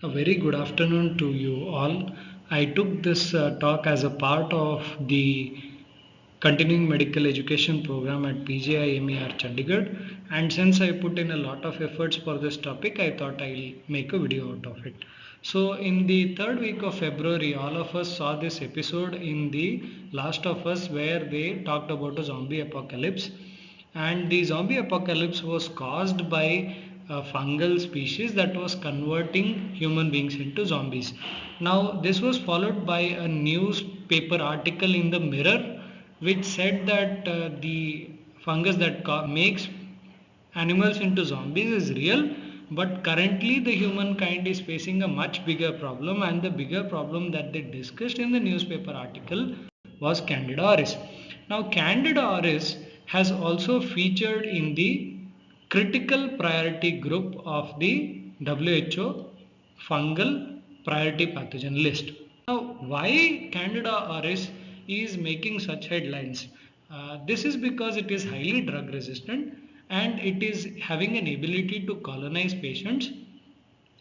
A very good afternoon to you all. I took this talk as a part of the continuing medical education program at PGIMER Chandigarh, and since I put in a lot of efforts for this topic, I thought I'll make a video out of it. So, in the third week of February, all of us saw this episode in The Last of Us where they talked about a zombie apocalypse, and the zombie apocalypse was caused by a fungal species that was converting human beings into zombies. Now, this was followed by a newspaper article in the Mirror which said that the fungus that makes animals into zombies is real, but currently the humankind is facing a much bigger problem, and the bigger problem that they discussed in the newspaper article was Candida auris. Now, Candida auris has also featured in the critical priority group of the WHO fungal priority pathogen list. Now, why Candida auris is making such headlines? This is because it is highly drug resistant and it is having an ability to colonize patients,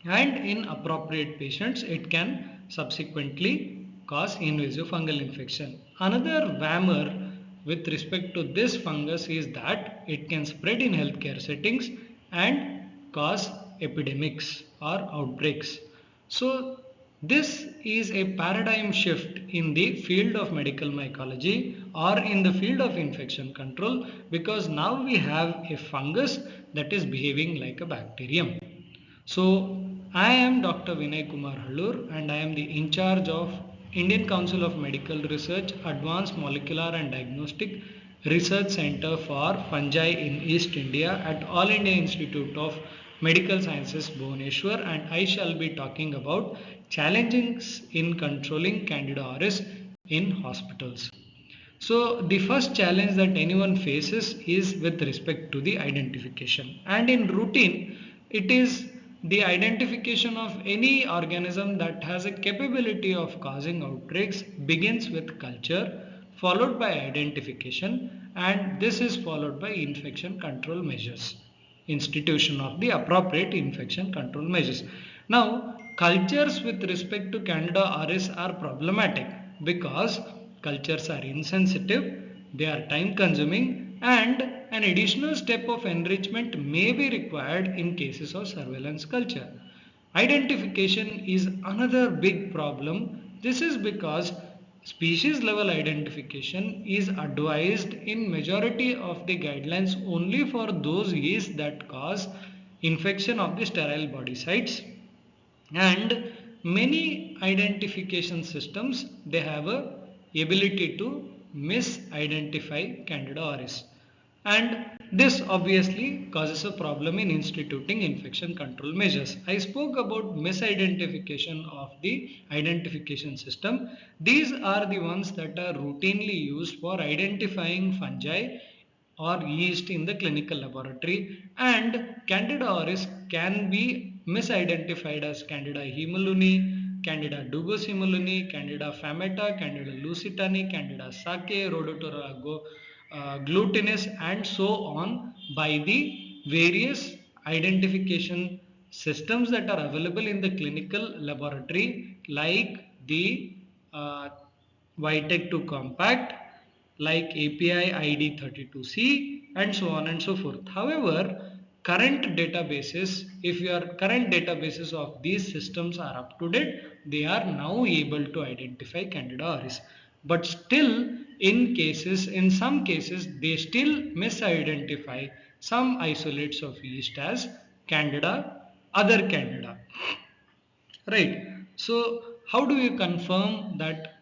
and in appropriate patients it can subsequently cause invasive fungal infection. Another whammer with respect to this fungus is that it can spread in healthcare settings and cause epidemics or outbreaks. So this is a paradigm shift in the field of medical mycology or in the field of infection control, because now we have a fungus that is behaving like a bacterium. So, I am Dr. Vinay Kumar Hallur and I am the in charge of Indian Council of Medical Research Advanced Molecular and Diagnostic Research Center for Fungi in East India at All India Institute of Medical Sciences Bhubaneswar, and I shall be talking about challenges in controlling Candida auris in hospitals. So, the first challenge that anyone faces is with respect to the identification, and in routine, it is the identification of any organism that has a capability of causing outbreaks begins with culture, followed by identification, and this is followed by infection control measures, institution of the appropriate infection control measures. Now, cultures with respect to Candida auris are problematic because cultures are insensitive, they are time consuming, and an additional step of enrichment may be required in cases of surveillance culture. Identification is another big problem. This is because species level identification is advised in majority of the guidelines only for those yeasts that cause infection of the sterile body sites, and many identification systems they have a ability to misidentify Candida auris, and this obviously causes a problem in instituting infection control measures. I spoke about misidentification of the identification system. These are the ones that are routinely used for identifying fungi or yeast in the clinical laboratory, and Candida auris can be misidentified as Candida hemoluni, Candida dubus hemoluni, Candida famata, Candida lusitani, Candida sake, Rhodotora glutinus, and so on by the various identification systems that are available in the clinical laboratory, like the uh, Vitek 2 compact, like API ID 32C, and so on and so forth. However, if your current databases of these systems are up to date, they are now able to identify Candida auris. But still, in some cases, they still misidentify some isolates of yeast as Candida, other Candida. Right. So, how do you confirm that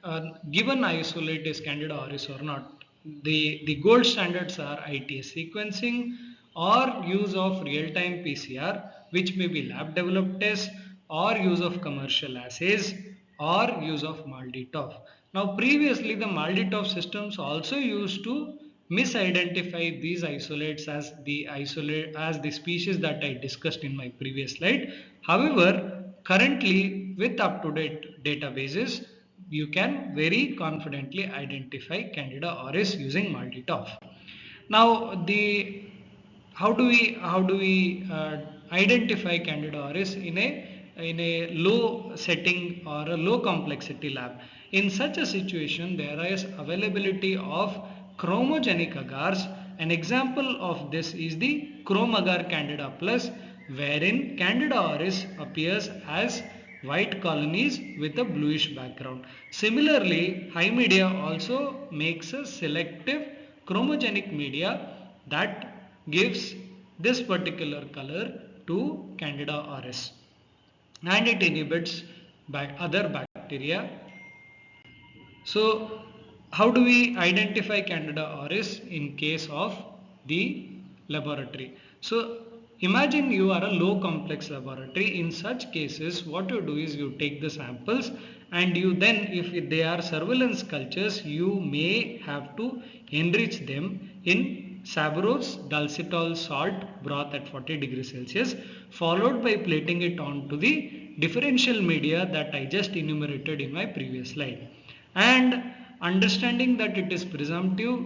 given isolate is Candida auris or not? The gold standards are ITS sequencing or use of real-time PCR, which may be lab-developed tests, or use of commercial assays, or use of MALDI-TOF. Now, previously, the MALDI-TOF systems also used to misidentify these isolates as the species that I discussed in my previous slide. However, currently, with up-to-date databases, you can very confidently identify Candida auris using MALDI-TOF. Now, the how do we identify Candida auris in a in a low setting or a low complexity lab. In such a situation, there is availability of chromogenic agars. An example of this is the chrome agar Candida plus, wherein Candida auris appears as white colonies with a bluish background. Similarly, high media also makes a selective chromogenic media that gives this particular color to Candida auris, and it inhibits other bacteria. So, how do we identify Candida auris in case of the laboratory? So, imagine you are a low complex laboratory. In such cases, what you do is you take the samples, and you then, if they are surveillance cultures, you may have to enrich them in Savarose dulcitol salt broth at 40 degrees Celsius, followed by plating it onto the differential media that I just enumerated in my previous slide, and understanding that it is presumptive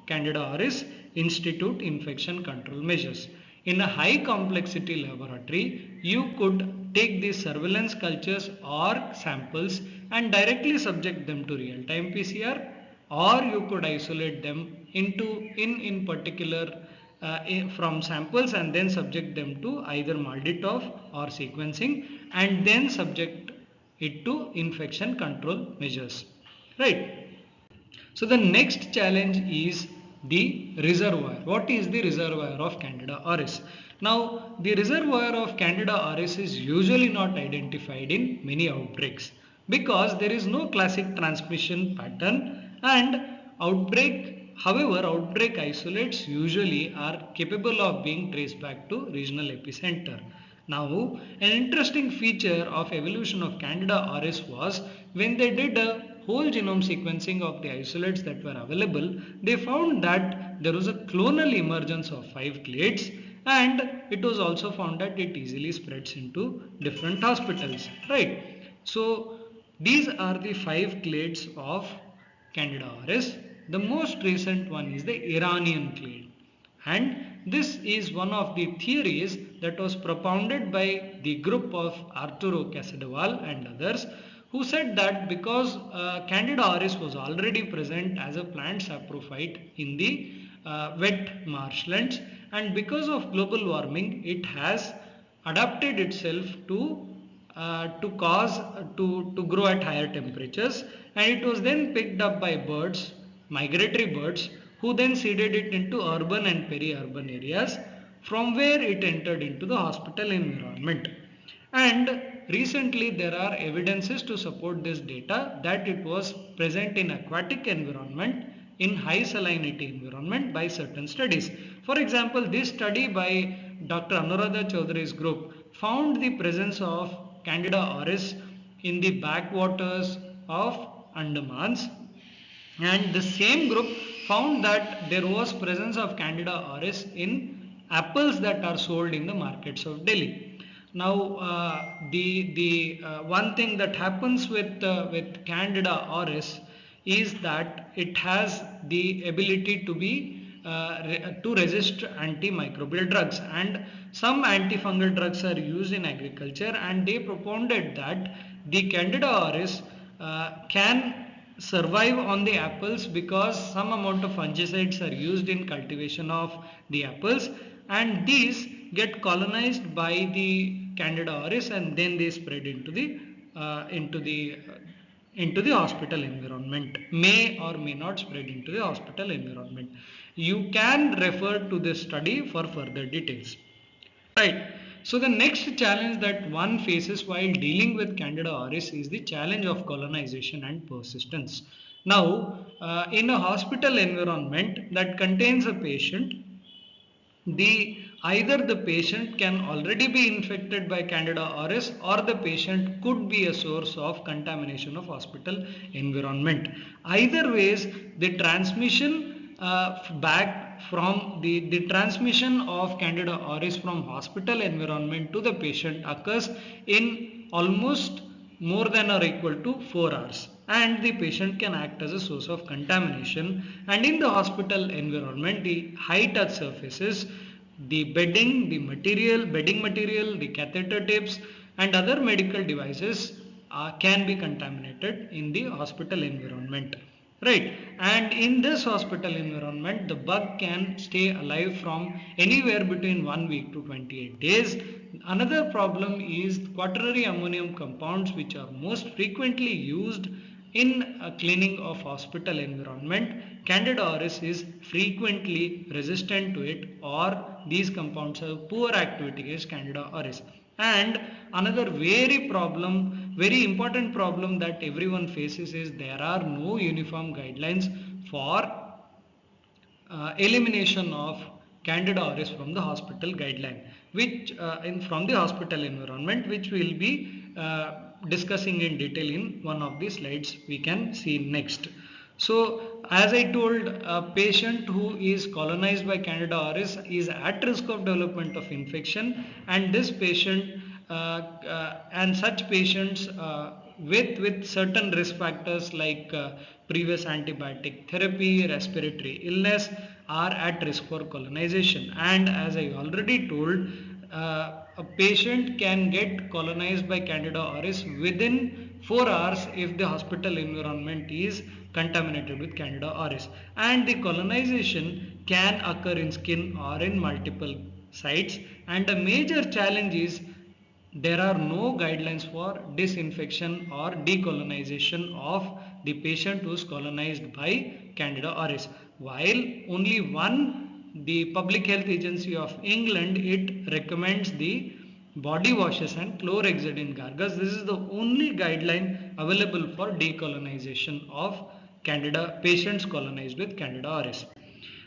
Candida auris, institute infection control measures. In a high complexity laboratory, you could take these surveillance cultures or samples and directly subject them to real time PCR, or you could isolate them in particular from samples and then subject them to either MALDI-TOF or sequencing, and then subject it to infection control measures, right? So the next challenge is the reservoir. What is the reservoir of Candida auris? Now, the reservoir of Candida auris is usually not identified in many outbreaks because there is no classic transmission pattern, and outbreak isolates usually are capable of being traced back to regional epicenter. Now, an interesting feature of evolution of Candida auris was when they did a whole genome sequencing of the isolates that were available, they found that there was a clonal emergence of 5 clades, and it was also found that it easily spreads into different hospitals, right? So, these are the 5 clades of Candida auris. The most recent one is the Iranian clade, and this is one of the theories that was propounded by the group of Arturo Casadevall and others, who said that because Candida auris was already present as a plant saprophyte in the wet marshlands, and because of global warming it has adapted itself to cause to grow at higher temperatures, and it was then picked up by birds, migratory birds, who then seeded it into urban and peri-urban areas, from where it entered into the hospital environment. And recently there are evidences to support this data that it was present in aquatic environment, in high salinity environment by certain studies. For example, this study by Dr. Anuradha Chaudhary's group found the presence of Candida auris in the backwaters of Andamans, and the same group found that there was presence of Candida auris in apples that are sold in the markets of Delhi. Now, the one thing that happens with Candida auris is that it has the ability to be to resist antimicrobial drugs, and some antifungal drugs are used in agriculture, and they propounded that the Candida auris can survive on the apples because some amount of fungicides are used in cultivation of the apples, and these get colonized by the Candida auris, and then they spread into the into the hospital environment, may or may not spread into the hospital environment. You can refer to this study for further details. Right. So the next challenge that one faces while dealing with Candida auris is the challenge of colonization and persistence. Now, in a hospital environment that contains a patient, either the patient can already be infected by Candida auris, or the patient could be a source of contamination of hospital environment. Either ways, the transmission back from the transmission of Candida auris from hospital environment to the patient occurs in almost more than or equal to 4 hours, and the patient can act as a source of contamination. And in the hospital environment, the high touch surfaces, the bedding material, the catheter tips, and other medical devices can be contaminated in the hospital environment. Right, and in this hospital environment, the bug can stay alive from anywhere between 1 week to 28 days. Another problem is quaternary ammonium compounds, which are most frequently used in cleaning of hospital environment. Candida auris is frequently resistant to it, or these compounds have poor activity against Candida auris. And another very important problem that everyone faces is there are no uniform guidelines for elimination of Candida auris from the hospital guideline, which from the hospital environment, which we will be discussing in detail in one of the slides we can see next. So, as I told, a patient who is colonized by Candida auris is at risk of development of infection, and this patient and such patients with certain risk factors like previous antibiotic therapy, respiratory illness are at risk for colonization. And as I already told, a patient can get colonized by Candida auris within 4 hours if the hospital environment is contaminated with Candida auris, and the colonization can occur in skin or in multiple sites. And a major challenge is there are no guidelines for disinfection or decolonization of the patient who is colonized by Candida auris. While only one, the Public Health Agency of England, it recommends the body washes and chlorhexidine gargles. This is the only guideline available for decolonization of Candida patients colonized with Candida auris.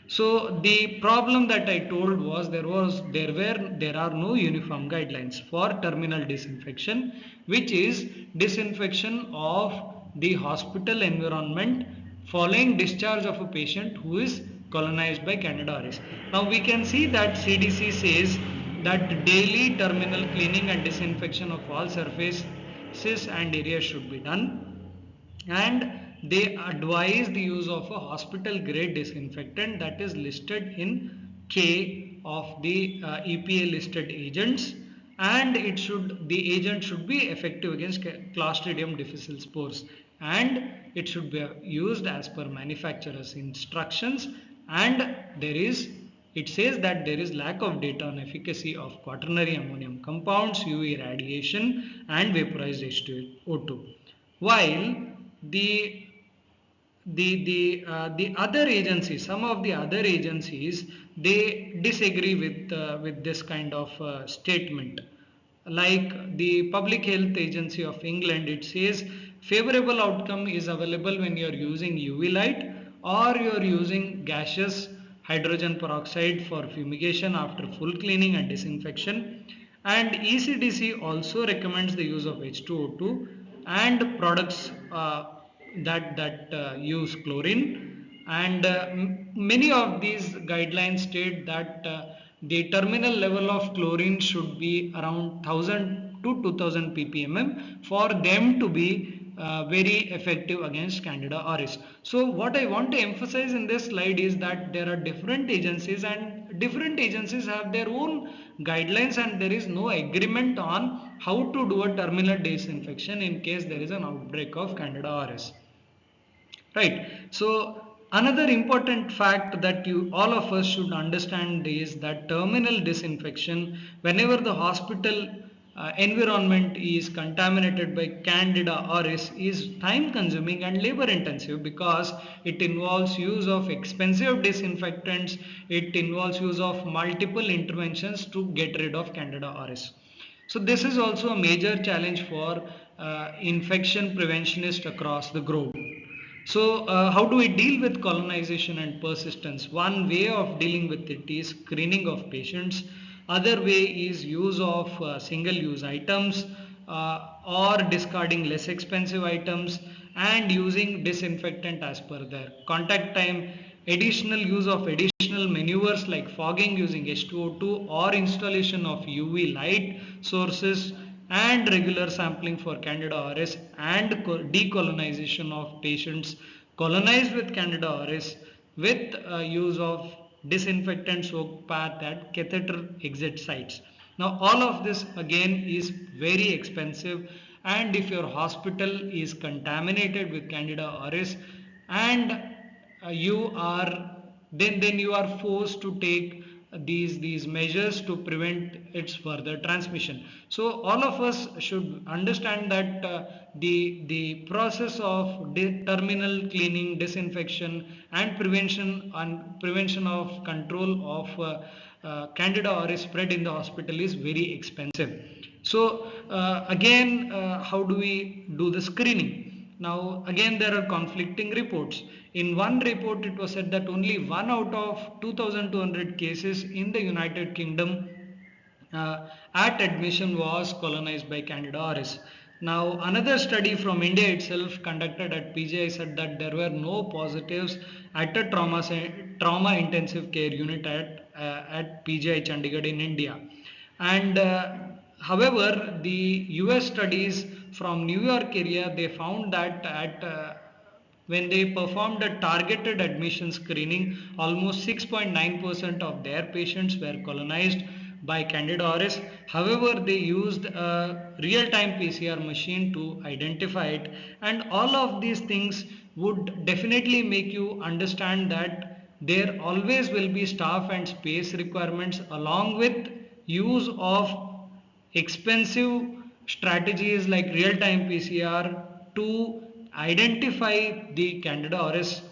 So the problem that I told was there are no uniform guidelines for terminal disinfection, which is disinfection of the hospital environment following discharge of a patient who is colonized by Candida auris. Now we can see that CDC says that daily terminal cleaning and disinfection of all surfaces and areas should be done, and they advise the use of a hospital grade disinfectant that is listed in K of the EPA listed agents, and the agent should be effective against Clostridium difficile spores, and it should be used as per manufacturer's instructions. And it says that there is lack of data on efficacy of quaternary ammonium compounds, UV radiation and vaporized H2O2, while the other agencies, some of the other agencies, they disagree with this kind of statement. Like the Public Health Agency of England, it says favorable outcome is available when you are using UV light or you are using gaseous hydrogen peroxide for fumigation after full cleaning and disinfection. And ECDC also recommends the use of H2O2 and products that use chlorine. And many of these guidelines state that the terminal level of chlorine should be around 1000 to 2000 ppm for them to be very effective against Candida auris. So what I want to emphasize in this slide is that there are different agencies, and different agencies have their own guidelines, and there is no agreement on how to do a terminal disinfection in case there is an outbreak of Candida auris. Right. So another important fact that all of us should understand is that terminal disinfection, whenever the hospital environment is contaminated by Candida auris, is time consuming and labor intensive because it involves use of expensive disinfectants, it involves use of multiple interventions to get rid of Candida auris. So this is also a major challenge for infection preventionists across the globe. So how do we deal with colonization and persistence? One way of dealing with it is screening of patients. Other way is use of single-use items or discarding less expensive items and using disinfectant as per their contact time. Additional use of additional maneuvers like fogging using H2O2 or installation of UV light sources and regular sampling for Candida auris and decolonization of patients colonized with Candida auris with use of disinfectant soak bath at catheter exit sites. Now all of this again is very expensive, and if your hospital is contaminated with Candida auris and you are then you are forced to take these measures to prevent its further transmission. So all of us should understand that the process of terminal cleaning, disinfection, and prevention of control of Candida auris spread in the hospital is very expensive. So again, how do we do the screening? Now again, there are conflicting reports. In one report it was said that only 1 out of 2200 cases in the United Kingdom at admission was colonized by Candida auris. Now, another study from India itself conducted at PGI said that there were no positives at a trauma intensive care unit at PGI Chandigarh in India. And however, the US studies from New York area, they found that at when they performed a targeted admission screening, almost 6.9% of their patients were colonized by Candida auris. However, they used a real-time PCR machine to identify it, and all of these things would definitely make you understand that there always will be staff and space requirements along with use of expensive strategies like real-time PCR to identify the Candida auris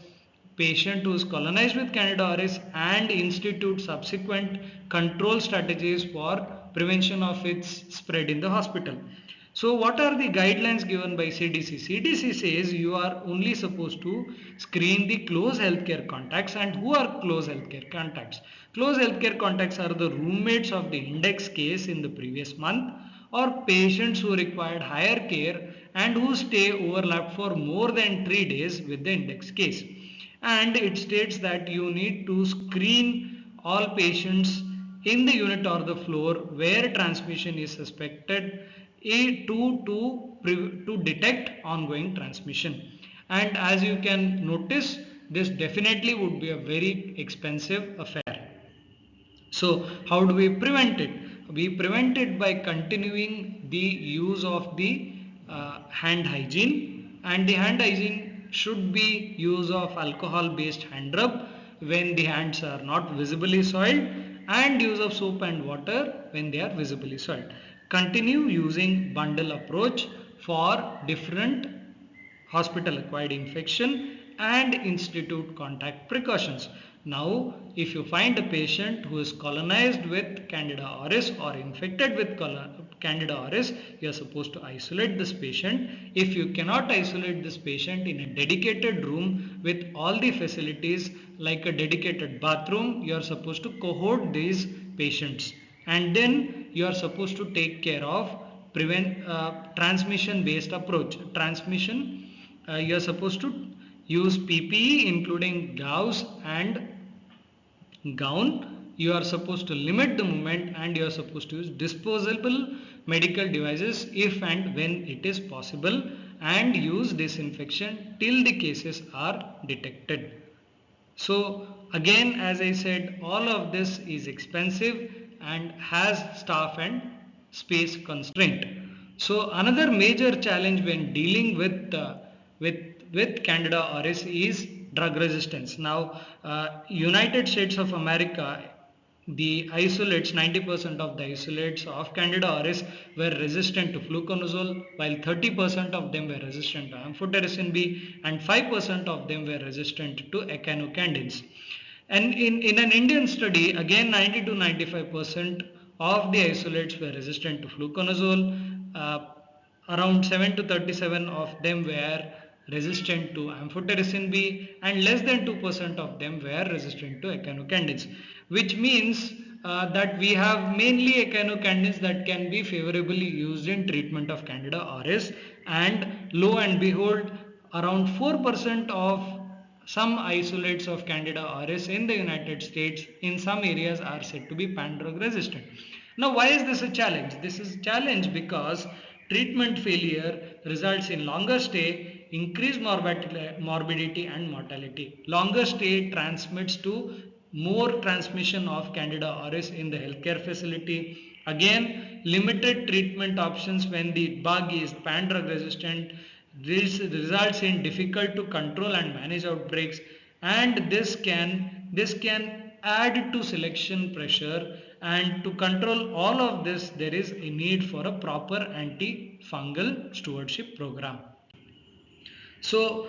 patient who is colonized with Candida auris and institute subsequent control strategies for prevention of its spread in the hospital. So what are the guidelines given by CDC? CDC says you are only supposed to screen the close healthcare contacts. And who are close healthcare contacts? Close healthcare contacts are the roommates of the index case in the previous month, or patients who required higher care and whose stay overlapped for more than 3 days with the index case. And it states that you need to screen all patients in the unit or the floor where transmission is suspected to detect ongoing transmission. And as you can notice, this definitely would be a very expensive affair. So how do we prevent it? We prevent it by continuing the use of the hand hygiene, and the hand hygiene should be use of alcohol based hand rub when the hands are not visibly soiled, and use of soap and water when they are visibly soiled. Continue using bundle approach for different hospital acquired infection and institute contact precautions. Now, if you find a patient who is colonized with Candida auris or infected with Candida auris, you are supposed to isolate this patient. If you cannot isolate this patient in a dedicated room with all the facilities like a dedicated bathroom, you are supposed to cohort these patients, and then you are supposed to take care of prevent transmission based approach. Transmission, you are supposed to use PPE including gloves and gown. You are supposed to limit the movement, and you are supposed to use disposable medical devices if and when it is possible, and use disinfection till the cases are detected. So again, as I said, all of this is expensive and has staff and space constraint. So another major challenge when dealing with Candida auris is drug resistance. Now, United States of America, the isolates, 90% of the isolates of Candida auris were resistant to fluconazole, while 30% of them were resistant to amphotericin B, and 5% of them were resistant to echinocandins. And in an Indian study, again 90 to 95% of the isolates were resistant to fluconazole. Around 7 to 37 of them were resistant to amphotericin B, and less than 2% of them were resistant to echinocandins, which means that we have mainly echinocandins that can be favorably used in treatment of Candida auris, and lo and behold, around 4% of some isolates of Candida auris in the United States in some areas are said to be pan-drug resistant. Now, why is this a challenge? This is a challenge because treatment failure results in longer stay, increased morbidity and mortality. Longer stay transmits to more transmission of Candida auris in the healthcare facility, Again, limited treatment options when the bug is pan-drug resistant. This results in difficult to control and manage outbreaks, and this can add to selection pressure. And to control all of this, there is a need for a proper antifungal stewardship program. So,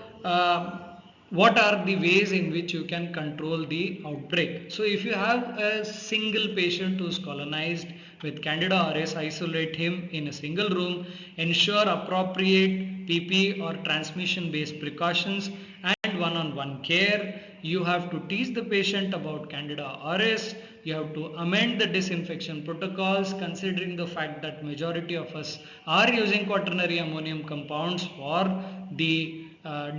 what are the ways in which you can control the outbreak? So, if you have a single patient who is colonized with Candida auris, isolate him in a single room, ensure appropriate PP or transmission based precautions and one-on-one care. You have to teach the patient about Candida auris. You have to amend the disinfection protocols, considering the fact that majority of us are using quaternary ammonium compounds for the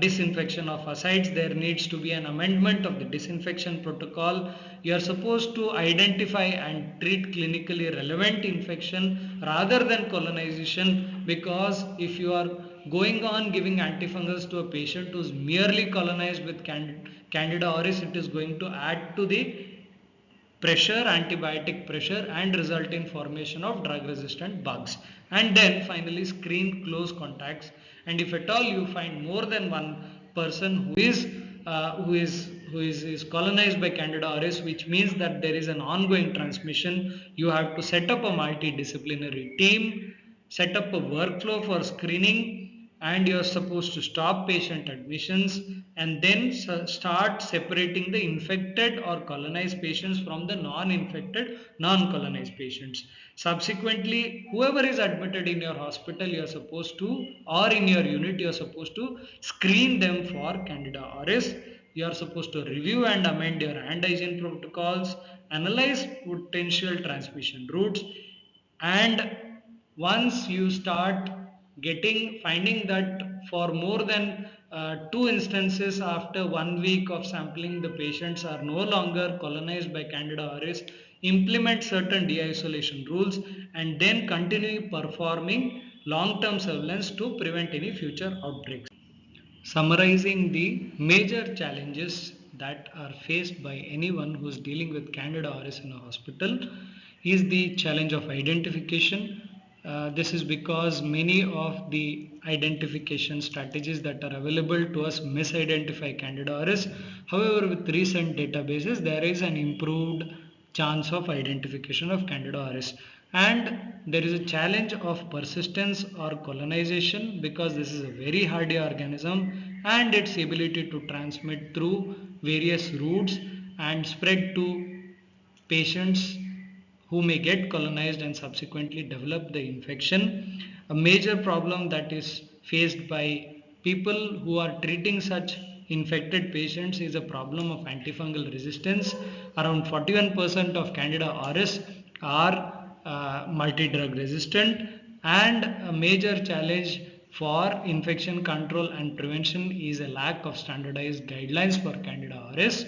disinfection of ascites. There needs to be an amendment of the disinfection protocol. You are supposed to identify and treat clinically relevant infection rather than colonization, because if you are going on giving antifungals to a patient who is merely colonized with Candida auris, it is going to add to the pressure, antibiotic pressure, and result in formation of drug resistant bugs. And then finally screen close contacts, and if at all you find more than one person who is colonized by Candida auris, which means that there is an ongoing transmission, you have to set up a multidisciplinary team, set up a workflow for screening, and you're supposed to stop patient admissions and then start separating the infected or colonized patients from the non-infected, non-colonized patients. Subsequently, whoever is admitted in your hospital, you're supposed to, or in your unit, you're supposed to screen them for Candida auris. You are supposed to review and amend your hand hygiene protocols, analyze potential transmission routes, and once you start finding that for more than two instances after 1 week of sampling the patients are no longer colonized by Candida auris, implement certain de-isolation rules and then continue performing long-term surveillance to prevent any future outbreaks. Summarizing the major challenges that are faced by anyone who is dealing with Candida auris in a hospital is the challenge of identification. This is because many of the identification strategies that are available to us misidentify Candida auris. However, with recent databases, there is an improved chance of identification of Candida auris, and there is a challenge of persistence or colonization, because this is a very hardy organism and its ability to transmit through various routes and spread to patients who may get colonized and subsequently develop the infection. A major problem that is faced by people who are treating such infected patients is a problem of antifungal resistance. Around 41% of Candida auris are multi-drug resistant, and a major challenge for infection control and prevention is a lack of standardized guidelines for Candida auris.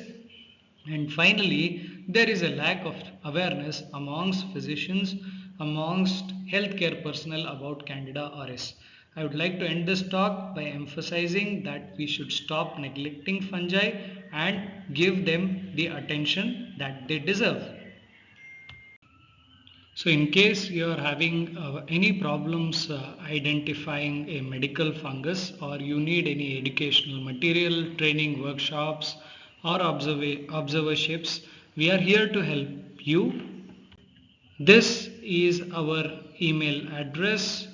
And finally, there is a lack of awareness amongst physicians, amongst healthcare personnel about Candida auris. I would like to end this talk by emphasizing that we should stop neglecting fungi and give them the attention that they deserve. So, in case you are having any problems identifying a medical fungus, or you need any educational material, training workshops, or observerships, we are here to help you. This is our email address,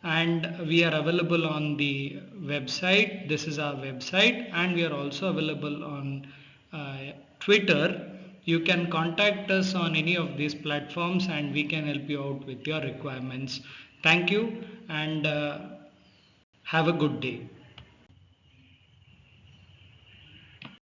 and we are available on the website. This is our website, and we are also available on Twitter. You can contact us on any of these platforms and we can help you out with your requirements. Thank you, and have a good day.